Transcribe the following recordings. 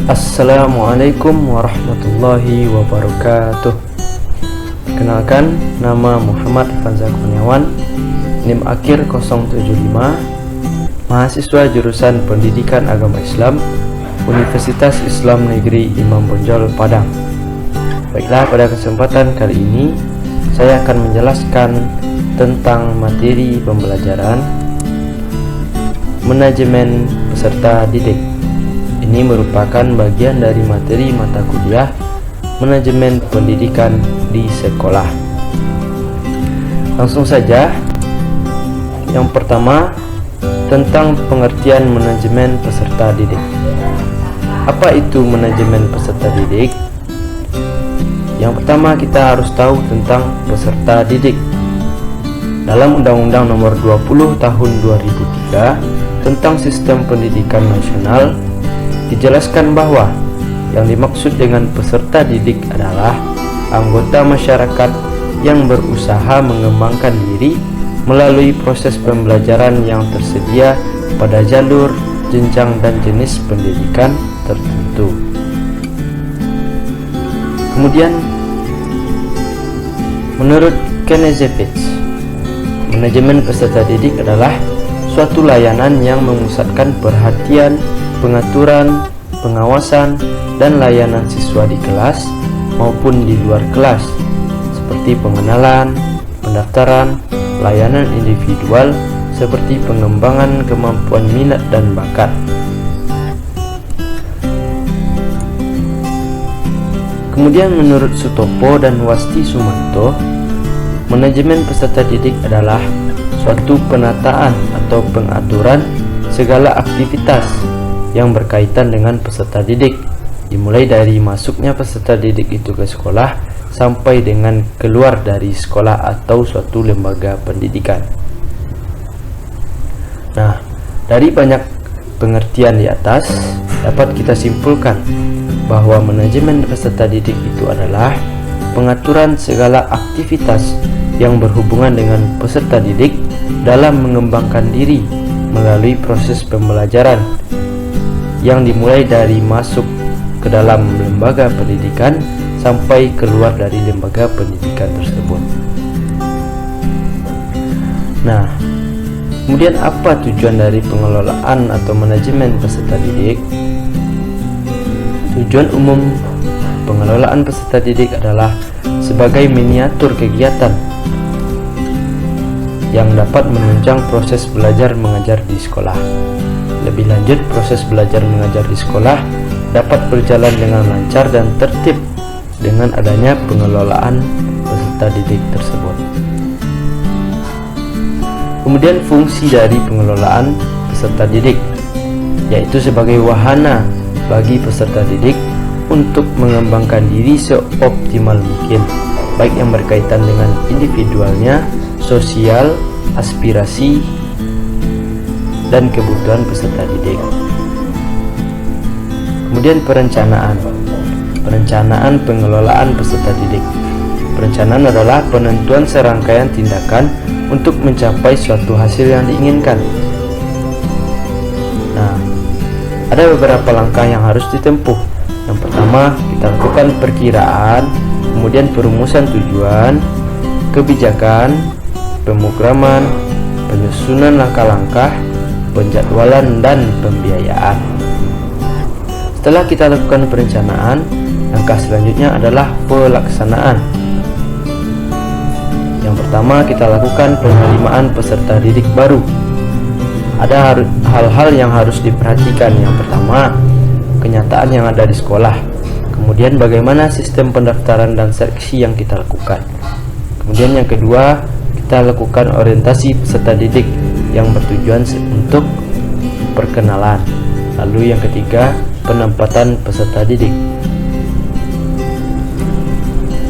Assalamualaikum warahmatullahi wabarakatuh. Perkenalkan, nama Muhammad Fanza Kurniawan, NIM akhir 075, mahasiswa jurusan Pendidikan Agama Islam, Universitas Islam Negeri Imam Bonjol, Padang. Baiklah, pada kesempatan kali ini saya akan menjelaskan tentang materi pembelajaran manajemen peserta didik. Ini merupakan bagian dari materi mata kuliah manajemen pendidikan di sekolah. Langsung saja. Yang pertama, tentang pengertian manajemen peserta didik. Apa itu manajemen peserta didik? Yang pertama, kita harus tahu tentang peserta didik. Dalam Undang-Undang Nomor 20 Tahun 2003 tentang Sistem Pendidikan Nasional, dijelaskan bahwa yang dimaksud dengan peserta didik adalah anggota masyarakat yang berusaha mengembangkan diri melalui proses pembelajaran yang tersedia pada jalur, jenjang, dan jenis pendidikan tertentu. Kemudian, menurut Knežević, manajemen peserta didik adalah suatu layanan yang memusatkan perhatian, pengaturan, pengawasan, dan layanan siswa di kelas maupun di luar kelas, seperti pengenalan, pendaftaran, layanan individual, seperti pengembangan kemampuan minat dan bakat. Kemudian menurut Sutopo dan Wasti Sumanto, manajemen peserta didik adalah suatu penataan atau pengaturan segala aktivitas yang berkaitan dengan peserta didik, dimulai dari masuknya peserta didik itu ke sekolah sampai dengan keluar dari sekolah atau suatu lembaga pendidikan. Nah, dari banyak pengertian di atas dapat kita simpulkan bahwa manajemen peserta didik itu adalah pengaturan segala aktivitas yang berhubungan dengan peserta didik dalam mengembangkan diri melalui proses pembelajaran yang dimulai dari masuk ke dalam lembaga pendidikan sampai keluar dari lembaga pendidikan tersebut. Nah, kemudian apa tujuan dari pengelolaan atau manajemen peserta didik? Tujuan umum pengelolaan peserta didik adalah sebagai miniatur kegiatan yang dapat menunjang proses belajar mengajar di sekolah. Lebih lanjut, proses belajar mengajar di sekolah dapat berjalan dengan lancar dan tertib dengan adanya pengelolaan peserta didik tersebut. Kemudian fungsi dari pengelolaan peserta didik, yaitu sebagai wahana bagi peserta didik untuk mengembangkan diri seoptimal mungkin, baik yang berkaitan dengan individualnya, sosial, aspirasi, dan kebutuhan peserta didik. Kemudian perencanaan pengelolaan peserta didik. Perencanaan adalah penentuan serangkaian tindakan untuk mencapai suatu hasil yang diinginkan. Nah, ada beberapa langkah yang harus ditempuh. Yang pertama, kita lakukan perkiraan, kemudian perumusan tujuan, kebijakan, pemrograman, penyusunan langkah-langkah, penjadwalan, dan pembiayaan. Setelah kita lakukan perencanaan, langkah selanjutnya adalah pelaksanaan. Yang pertama, kita lakukan penerimaan peserta didik baru. Ada hal-hal yang harus diperhatikan. Yang pertama, kenyataan yang ada di sekolah. Kemudian bagaimana sistem pendaftaran dan seleksi yang kita lakukan. Kemudian yang kedua, kita lakukan orientasi peserta didik yang bertujuan untuk perkenalan. Lalu yang ketiga, penempatan peserta didik.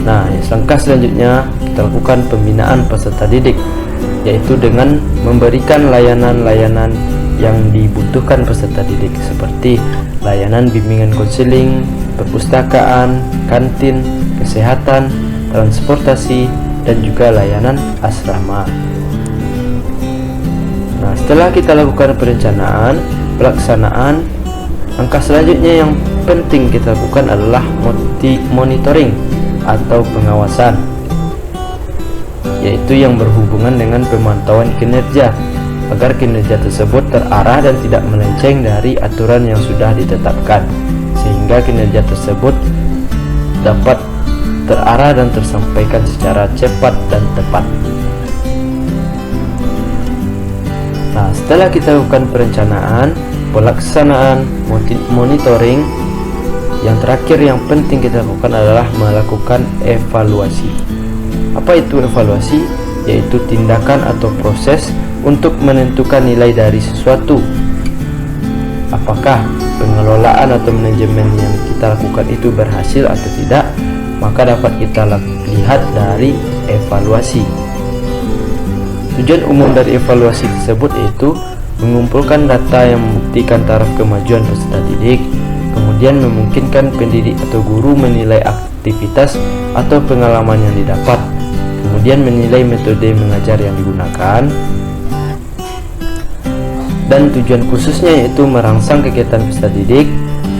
Nah, langkah selanjutnya kita lakukan pembinaan peserta didik, yaitu dengan memberikan layanan-layanan yang dibutuhkan peserta didik seperti layanan bimbingan konseling, perpustakaan, kantin, kesehatan, transportasi, dan juga layanan asrama. Nah, setelah kita lakukan perencanaan, pelaksanaan, langkah selanjutnya yang penting kita lakukan adalah monitoring atau pengawasan, yaitu yang berhubungan dengan pemantauan kinerja agar kinerja tersebut terarah dan tidak melenceng dari aturan yang sudah ditetapkan, sehingga kinerja tersebut dapat terarah dan tersampaikan secara cepat dan tepat. Nah, setelah kita lakukan perencanaan, pelaksanaan, monitoring, yang terakhir yang penting kita lakukan adalah melakukan evaluasi. Apa itu evaluasi? Yaitu tindakan atau proses untuk menentukan nilai dari sesuatu. Apakah pengelolaan atau manajemen yang kita lakukan itu berhasil atau tidak, maka dapat kita lihat dari evaluasi. Tujuan umum dari evaluasi tersebut yaitu mengumpulkan data yang membuktikan taraf kemajuan peserta didik, kemudian memungkinkan pendidik atau guru menilai aktivitas atau pengalaman yang didapat, kemudian menilai metode mengajar yang digunakan, dan tujuan khususnya yaitu merangsang kegiatan peserta didik,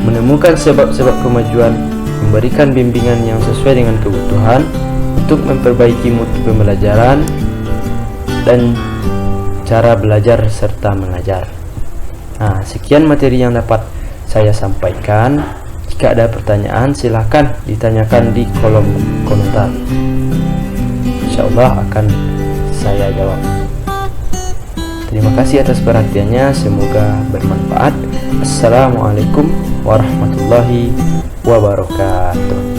menemukan sebab-sebab kemajuan, memberikan bimbingan yang sesuai dengan kebutuhan untuk memperbaiki mutu pembelajaran dan cara belajar serta mengajar. Nah, sekian materi yang dapat saya sampaikan. Jika ada pertanyaan, silahkan ditanyakan di kolom komentar. Insyaallah akan saya jawab. Terima kasih atas perhatiannya, semoga bermanfaat. Assalamualaikum warahmatullahi wabarakatuh.